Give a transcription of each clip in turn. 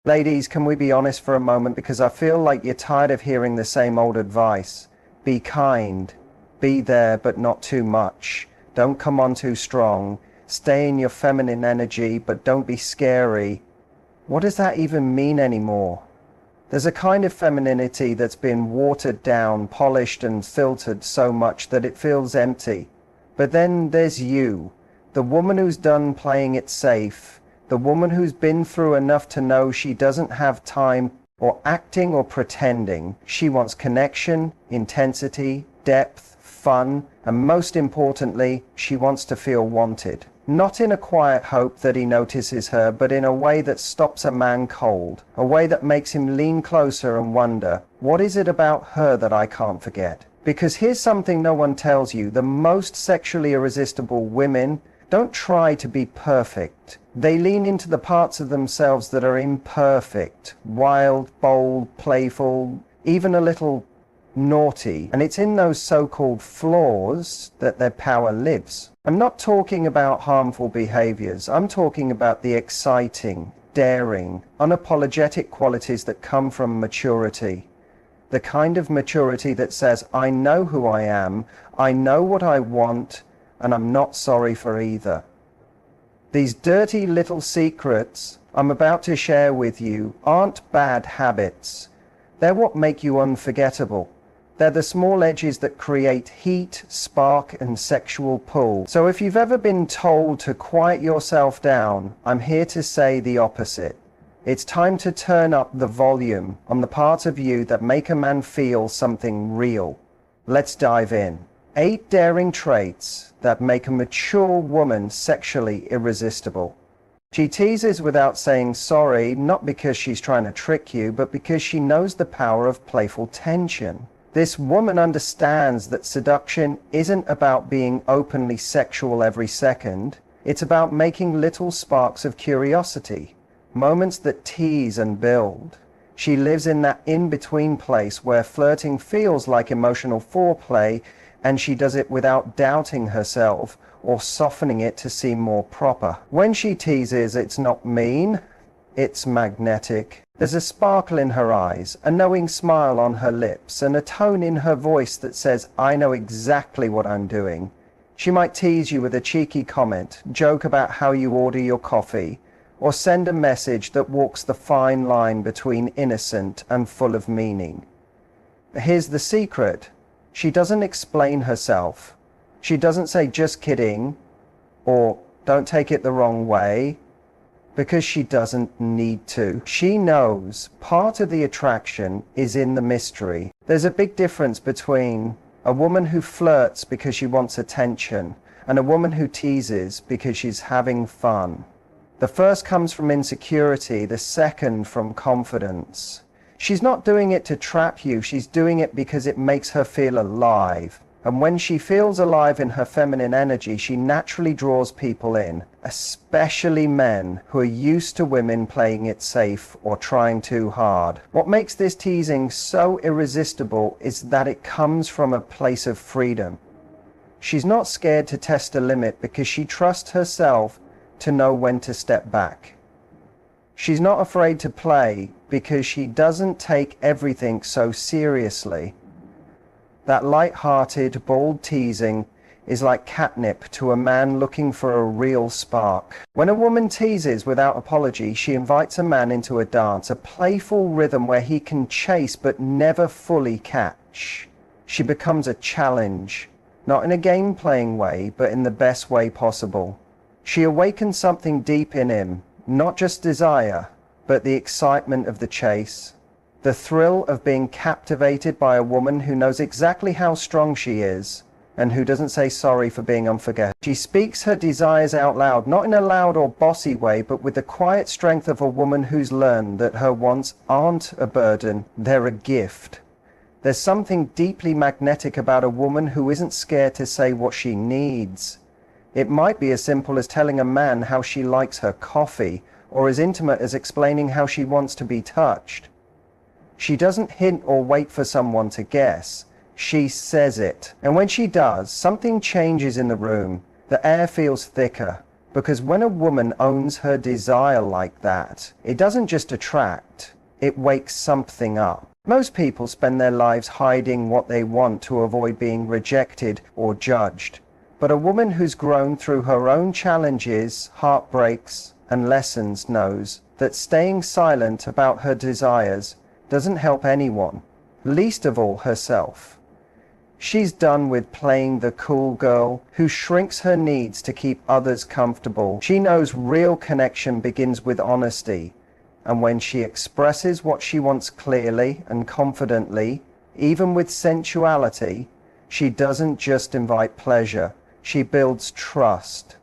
Ladies, can we be honest for a moment, because I feel like you're tired of hearing the same old advice. Be kind. Be there, but not too much. Don't come on too strong. Stay in your feminine energy, but don't be scary. What does that even mean anymore? There's a kind of femininity that's been watered down, polished and filtered so much that it feels empty. But then there's you, the woman who's done playing it safe, the woman who's been through enough to know she doesn't have time or acting or pretending. She wants connection, intensity, depth, fun, and most importantly, she wants to feel wanted. Not in a quiet hope that he notices her, but in a way that stops a man cold, a way that makes him lean closer and wonder, what is it about her that I can't forget? Because here's something no one tells you: the most sexually irresistible women don't try to be perfect. They lean into the parts of themselves that are imperfect, wild, bold, playful, even a little naughty. And it's in those so-called flaws that their power lives. I'm not talking about harmful behaviors. I'm talking about the exciting, daring, unapologetic qualities that come from maturity. The kind of maturity that says, I know who I am, I know what I want, and I'm not sorry for either. These dirty little secrets I'm about to share with you aren't bad habits. They're what make you unforgettable. They're the small edges that create heat, spark, and sexual pull. So if you've ever been told to quiet yourself down, I'm here to say the opposite. It's time to turn up the volume on the parts of you that make a man feel something real. Let's dive in. 8 daring traits that make a mature woman sexually irresistible. She teases without saying sorry, not because she's trying to trick you, but because she knows the power of playful tension. This woman understands that seduction isn't about being openly sexual every second. It's about making little sparks of curiosity, moments that tease and build. She lives in that in-between place where flirting feels like emotional foreplay, and she does it without doubting herself or softening it to seem more proper. When she teases, it's not mean, it's magnetic. There's a sparkle in her eyes, a knowing smile on her lips, and a tone in her voice that says, I know exactly what I'm doing. She might tease you with a cheeky comment, joke about how you order your coffee, or send a message that walks the fine line between innocent and full of meaning. Here's the secret. She doesn't explain herself. She doesn't say, just kidding, or don't take it the wrong way, because she doesn't need to. She knows part of the attraction is in the mystery. There's a big difference between a woman who flirts because she wants attention and a woman who teases because she's having fun. The first comes from insecurity, the second from confidence. She's not doing it to trap you, she's doing it because it makes her feel alive. And when she feels alive in her feminine energy, she naturally draws people in, especially men who are used to women playing it safe or trying too hard. What makes this teasing so irresistible is that it comes from a place of freedom. She's not scared to test a limit because she trusts herself to know when to step back. She's not afraid to play because she doesn't take everything so seriously. That light-hearted, bold teasing is like catnip to a man looking for a real spark. When a woman teases without apology, she invites a man into a dance, a playful rhythm where he can chase but never fully catch. She becomes a challenge, not in a game-playing way, but in the best way possible. She awakens something deep in him, not just desire, but the excitement of the chase. The thrill of being captivated by a woman who knows exactly how strong she is and who doesn't say sorry for being unforgettable. She speaks her desires out loud, not in a loud or bossy way, but with the quiet strength of a woman who's learned that her wants aren't a burden, they're a gift. There's something deeply magnetic about a woman who isn't scared to say what she needs. It might be as simple as telling a man how she likes her coffee, or as intimate as explaining how she wants to be touched. She doesn't hint or wait for someone to guess. She says it. And when she does, something changes in the room. The air feels thicker. Because when a woman owns her desire like that, it doesn't just attract, it wakes something up. Most people spend their lives hiding what they want to avoid being rejected or judged. But a woman who's grown through her own challenges, heartbreaks, and lessons knows that staying silent about her desires doesn't help anyone, least of all herself. She's done with playing the cool girl who shrinks her needs to keep others comfortable. She knows real connection begins with honesty, and when she expresses what she wants clearly and confidently, even with sensuality, she doesn't just invite pleasure, she builds trust.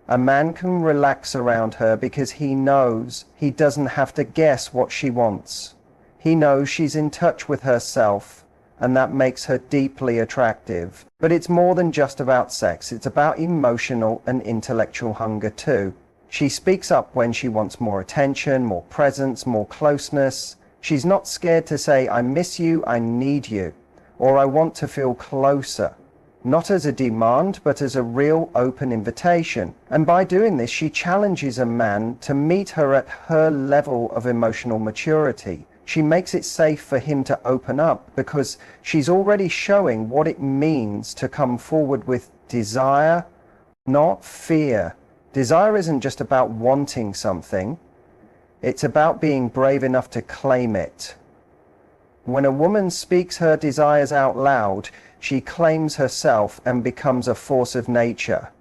A man can relax around her because he knows he doesn't have to guess what she wants. He knows she's in touch with herself, and that makes her deeply attractive. But it's more than just about sex, it's about emotional and intellectual hunger too. She speaks up when she wants more attention, more presence, more closeness. She's not scared to say, I miss you, I need you, or I want to feel closer. Not as a demand, but as a real open invitation. And by doing this, she challenges a man to meet her at her level of emotional maturity. She makes it safe for him to open up because she's already showing what it means to come forward with desire, not fear. Desire isn't just about wanting something. It's about being brave enough to claim it. When a woman speaks her desires out loud, she claims herself and becomes a force of nature.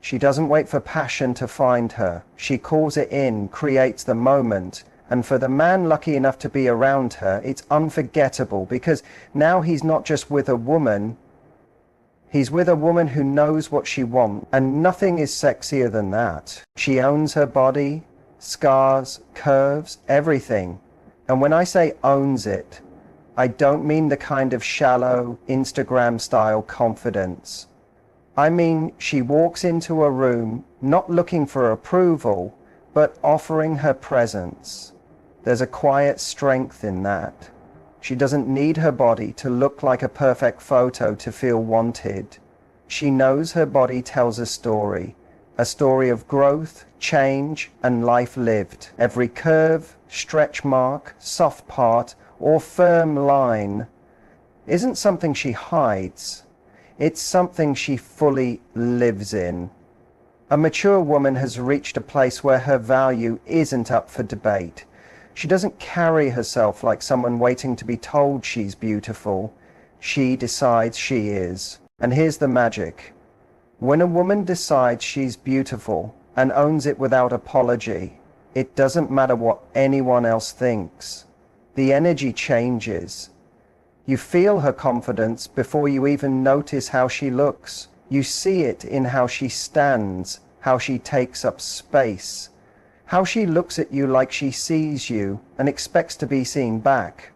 She doesn't wait for passion to find her. She calls it in, creates the moment. And for the man lucky enough to be around her, it's unforgettable because now he's not just with a woman, he's with a woman who knows what she wants, and nothing is sexier than that. She owns her body, scars, curves, everything. And when I say owns it, I don't mean the kind of shallow, Instagram-style confidence. I mean she walks into a room not looking for approval, but offering her presence. There's a quiet strength in that. She doesn't need her body to look like a perfect photo to feel wanted. She knows her body tells a story of growth, change, and life lived. Every curve, stretch mark, soft part, or firm line isn't something she hides. It's something she fully lives in. A mature woman has reached a place where her value isn't up for debate. She doesn't carry herself like someone waiting to be told she's beautiful. She decides she is. And here's the magic. When a woman decides she's beautiful and owns it without apology, it doesn't matter what anyone else thinks. The energy changes. You feel her confidence before you even notice how she looks. You see it in how she stands, how she takes up space, how she looks at you like she sees you and expects to be seen back.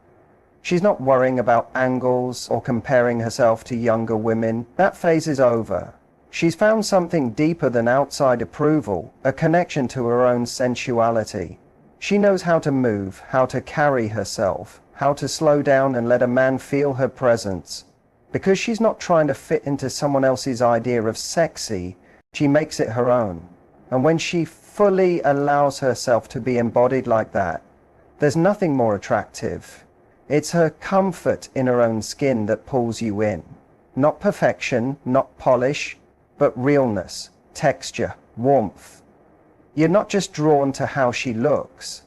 She's not worrying about angles or comparing herself to younger women. That phase is over. She's found something deeper than outside approval, a connection to her own sensuality. She knows how to move, how to carry herself, how to slow down and let a man feel her presence. Because she's not trying to fit into someone else's idea of sexy, she makes it her own. And when she fully allows herself to be embodied like that, there's nothing more attractive. It's her comfort in her own skin that pulls you in. Not perfection, not polish, but realness, texture, warmth. You're not just drawn to how she looks.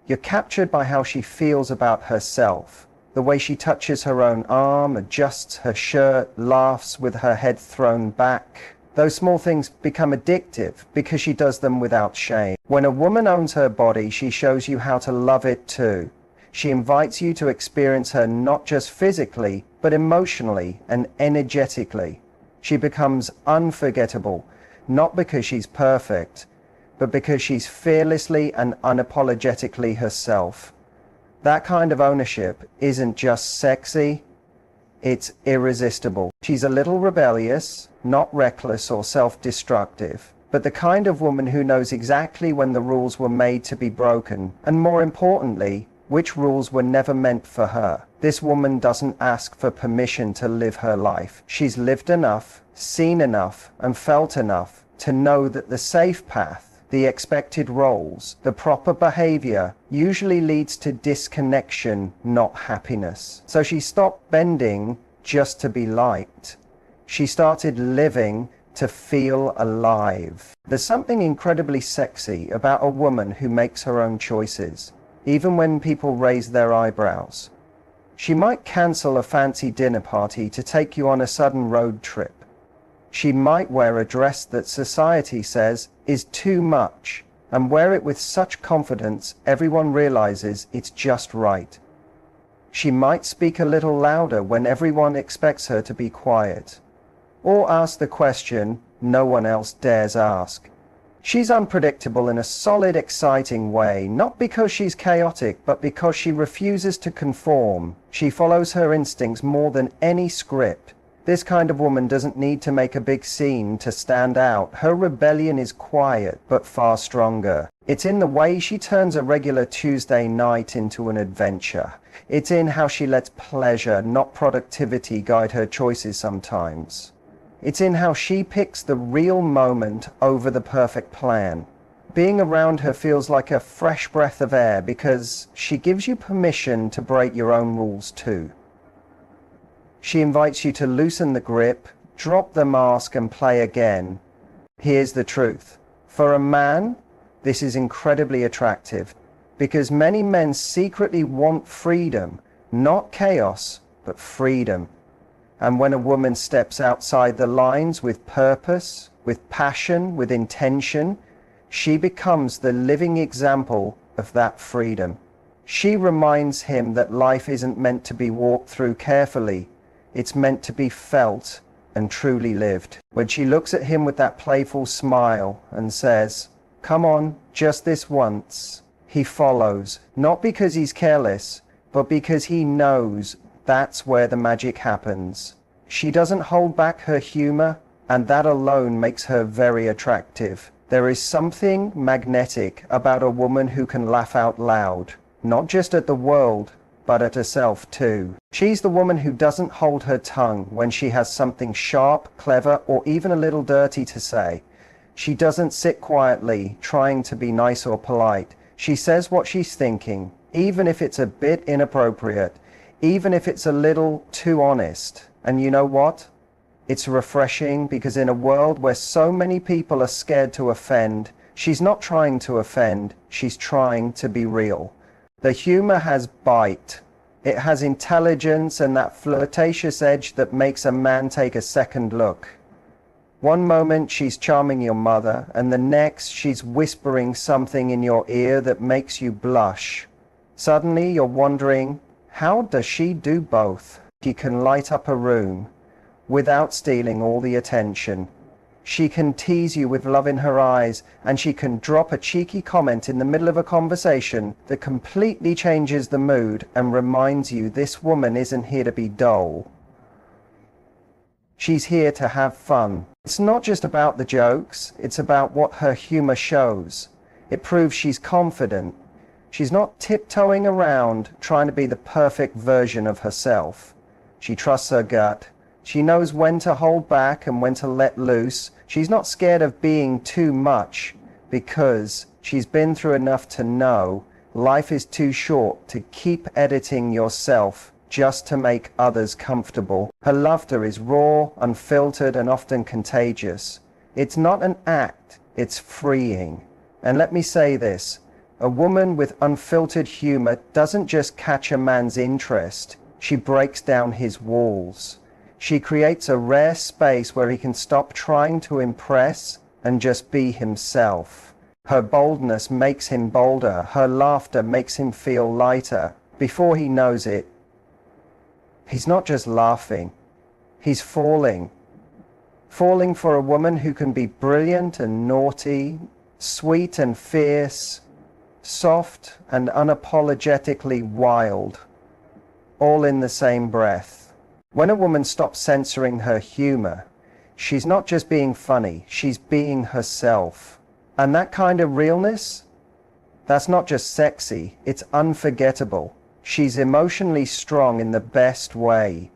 You're captured by how she feels about herself. The way she touches her own arm, adjusts her shirt, laughs with her head thrown back. Those small things become addictive because she does them without shame. When a woman owns her body, she shows you how to love it too. She invites you to experience her not just physically, but emotionally and energetically. She becomes unforgettable, not because she's perfect, but because she's fearlessly and unapologetically herself. That kind of ownership isn't just sexy, it's irresistible. She's a little rebellious, not reckless or self-destructive, but the kind of woman who knows exactly when the rules were made to be broken, and more importantly, which rules were never meant for her. This woman doesn't ask for permission to live her life. She's lived enough, seen enough, and felt enough to know that the safe path, the expected roles, the proper behavior usually leads to disconnection, not happiness. So she stopped bending just to be liked. She started living to feel alive. There's something incredibly sexy about a woman who makes her own choices, even when people raise their eyebrows. She might cancel a fancy dinner party to take you on a sudden road trip. She might wear a dress that society says is too much and wear it with such confidence everyone realizes it's just right. She might speak a little louder when everyone expects her to be quiet, or ask the question no one else dares ask. She's unpredictable in a solid, exciting way, not because she's chaotic, but because she refuses to conform. She follows her instincts more than any script. This kind of woman doesn't need to make a big scene to stand out. Her rebellion is quiet, but far stronger. It's in the way she turns a regular Tuesday night into an adventure. It's in how she lets pleasure, not productivity, guide her choices sometimes. It's in how she picks the real moment over the perfect plan. Being around her feels like a fresh breath of air because she gives you permission to break your own rules too. She invites you to loosen the grip, drop the mask and play again. Here's the truth. For a man, this is incredibly attractive because many men secretly want freedom, not chaos, but freedom. And when a woman steps outside the lines with purpose, with passion, with intention, she becomes the living example of that freedom. She reminds him that life isn't meant to be walked through carefully. It's meant to be felt and truly lived. When she looks at him with that playful smile and says, "Come on, just this once," he follows, not because he's careless, but because he knows that's where the magic happens. She doesn't hold back her humor, and that alone makes her very attractive. There is something magnetic about a woman who can laugh out loud, not just at the world, but at herself too. She's the woman who doesn't hold her tongue when she has something sharp, clever, or even a little dirty to say. She doesn't sit quietly, trying to be nice or polite. She says what she's thinking, even if it's a bit inappropriate, even if it's a little too honest. And you know what? It's refreshing because in a world where so many people are scared to offend, she's not trying to offend, she's trying to be real. The humor has bite. It has intelligence and that flirtatious edge that makes a man take a second look. One moment she's charming your mother, and the next she's whispering something in your ear that makes you blush. Suddenly you're wondering, how does she do both? She can light up a room without stealing all the attention. She can tease you with love in her eyes, and she can drop a cheeky comment in the middle of a conversation that completely changes the mood and reminds you this woman isn't here to be dull. She's here to have fun. It's not just about the jokes, it's about what her humor shows. It proves she's confident. She's not tiptoeing around trying to be the perfect version of herself. She trusts her gut. She knows when to hold back and when to let loose. She's not scared of being too much because she's been through enough to know life is too short to keep editing yourself just to make others comfortable. Her laughter is raw, unfiltered, and often contagious. It's not an act, it's freeing. And let me say this, a woman with unfiltered humor doesn't just catch a man's interest, she breaks down his walls. She creates a rare space where he can stop trying to impress and just be himself. Her boldness makes him bolder. Her laughter makes him feel lighter. Before he knows it, he's not just laughing, he's falling. Falling for a woman who can be brilliant and naughty, sweet and fierce, soft and unapologetically wild, all in the same breath. When a woman stops censoring her humor, she's not just being funny, she's being herself. And that kind of realness, that's not just sexy, it's unforgettable. She's emotionally strong in the best way.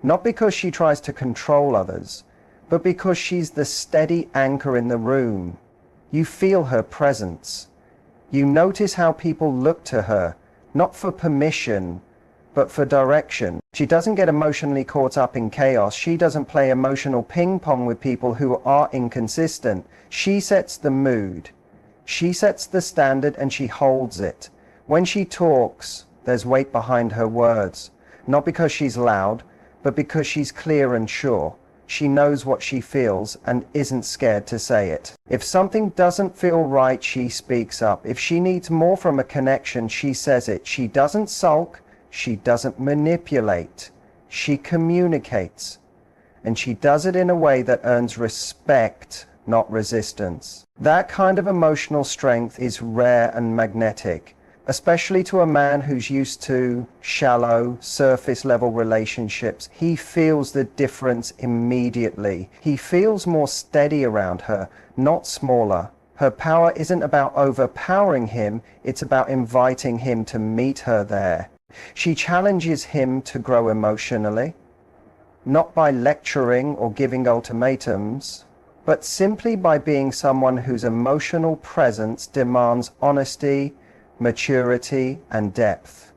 Not because she tries to control others, but because she's the steady anchor in the room. You feel her presence. You notice how people look to her, not for permission, but for direction. She doesn't get emotionally caught up in chaos. She doesn't play emotional ping pong with people who are inconsistent. She sets the mood. She sets the standard and she holds it. When she talks, there's weight behind her words, not because she's loud, but because she's clear and sure. She knows what she feels and isn't scared to say it. If something doesn't feel right, she speaks up. If she needs more from a connection, she says it. She doesn't sulk. She doesn't manipulate. She communicates. And she does it in a way that earns respect, not resistance. That kind of emotional strength is rare and magnetic, especially to a man who's used to shallow, surface-level relationships. He feels the difference immediately. He feels more steady around her, not smaller. Her power isn't about overpowering him, it's about inviting him to meet her there. She challenges him to grow emotionally, not by lecturing or giving ultimatums, but simply by being someone whose emotional presence demands honesty, maturity, and depth.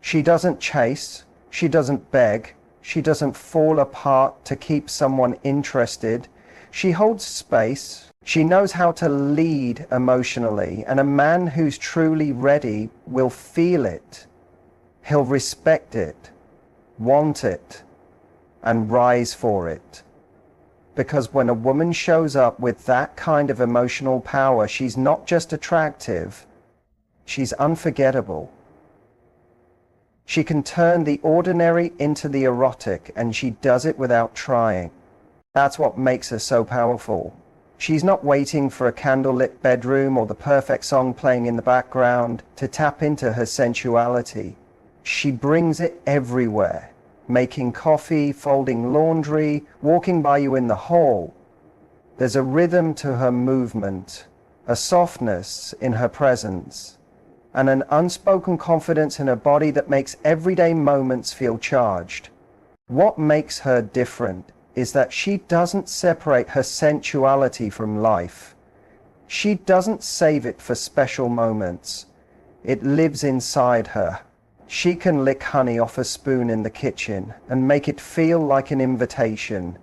She doesn't chase, she doesn't beg, she doesn't fall apart to keep someone interested. She holds space. She knows how to lead emotionally, and a man who's truly ready will feel it. He'll respect it, want it, and rise for it. Because when a woman shows up with that kind of emotional power, she's not just attractive, she's unforgettable. She can turn the ordinary into the erotic, and she does it without trying. That's what makes her so powerful. She's not waiting for a candlelit bedroom or the perfect song playing in the background to tap into her sensuality. She brings it everywhere, making coffee, folding laundry, walking by you in the hall. There's a rhythm to her movement, a softness in her presence, and an unspoken confidence in her body that makes everyday moments feel charged. What makes her different is that she doesn't separate her sensuality from life. She doesn't save it for special moments. It lives inside her. She can lick honey off a spoon in the kitchen and make it feel like an invitation.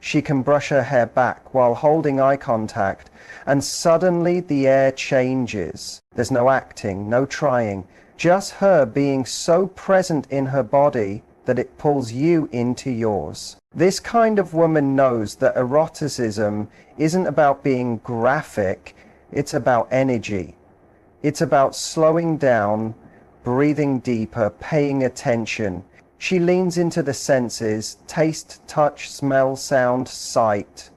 She can brush her hair back while holding eye contact, and suddenly the air changes. There's no acting, no trying, just her being so present in her body that it pulls you into yours. This kind of woman knows that eroticism isn't about being graphic, it's about energy. It's about slowing down, breathing deeper, paying attention. She leans into the senses, taste, touch, smell, sound, sight,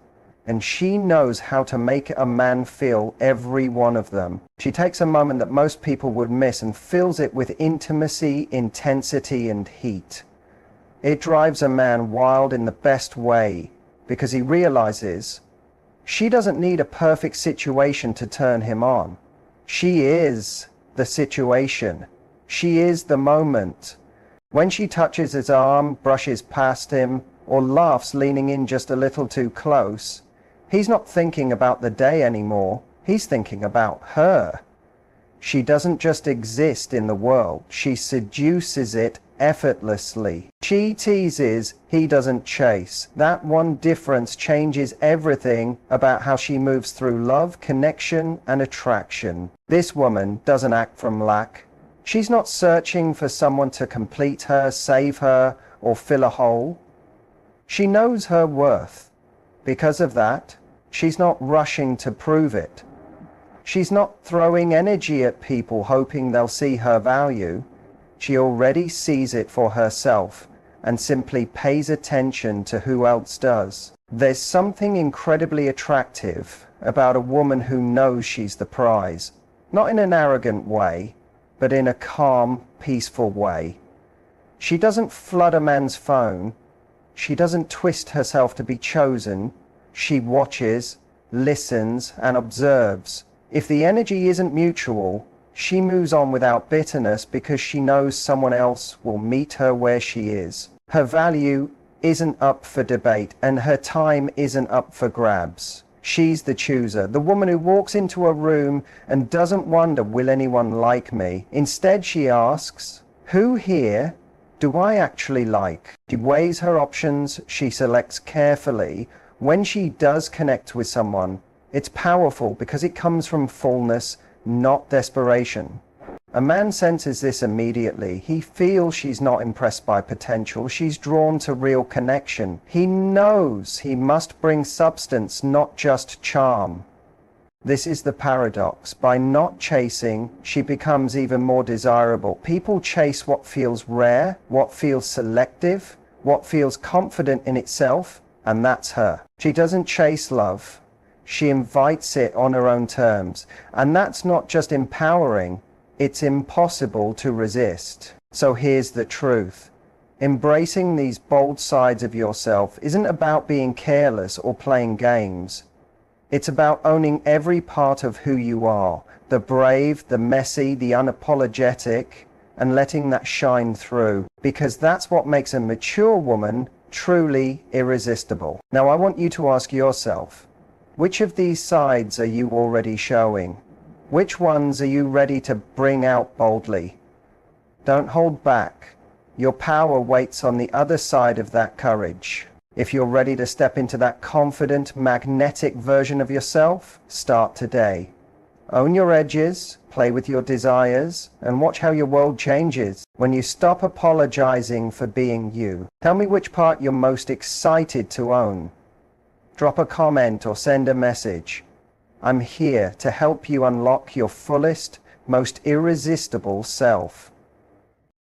and she knows how to make a man feel every one of them. She takes a moment that most people would miss and fills it with intimacy, intensity, and heat. It drives a man wild in the best way, because he realizes she doesn't need a perfect situation to turn him on. She is the situation. She is the moment. When she touches his arm, brushes past him, or laughs leaning in just a little too close, he's not thinking about the day anymore. He's thinking about her. She doesn't just exist in the world. She seduces it effortlessly. She teases, he doesn't chase. That one difference changes everything about how she moves through love, connection, and attraction. This woman doesn't act from lack. She's not searching for someone to complete her, save her, or fill a hole. She knows her worth. Because of that, she's not rushing to prove it. She's not throwing energy at people hoping they'll see her value. She already sees it for herself and simply pays attention to who else does. There's something incredibly attractive about a woman who knows she's the prize, not in an arrogant way, but in a calm, peaceful way. She doesn't flood a man's phone. She doesn't twist herself to be chosen. She watches, listens, and observes. If the energy isn't mutual, she moves on without bitterness because she knows someone else will meet her where she is. Her value isn't up for debate, and her time isn't up for grabs. She's the chooser, the woman who walks into a room and doesn't wonder, will anyone like me? Instead, she asks, who here do I actually like? She weighs her options, she selects carefully. When she does connect with someone, it's powerful because it comes from fullness, not desperation. A man senses this immediately. He feels she's not impressed by potential. She's drawn to real connection. He knows he must bring substance, not just charm. This is the paradox. By not chasing, she becomes even more desirable. People chase what feels rare, what feels selective, what feels confident in itself, and that's her. She doesn't chase love. She invites it on her own terms. And that's not just empowering. It's impossible to resist. So here's the truth. Embracing these bold sides of yourself isn't about being careless or playing games. It's about owning every part of who you are, the brave, the messy, the unapologetic, and letting that shine through, because that's what makes a mature woman truly irresistible. Now I want you to ask yourself, which of these sides are you already showing? Which ones are you ready to bring out boldly? Don't hold back. Your power waits on the other side of that courage. If you're ready to step into that confident, magnetic version of yourself, start today. Own your edges, play with your desires, and watch how your world changes when you stop apologizing for being you. Tell me which part you're most excited to own. Drop a comment or send a message. I'm here to help you unlock your fullest, most irresistible self.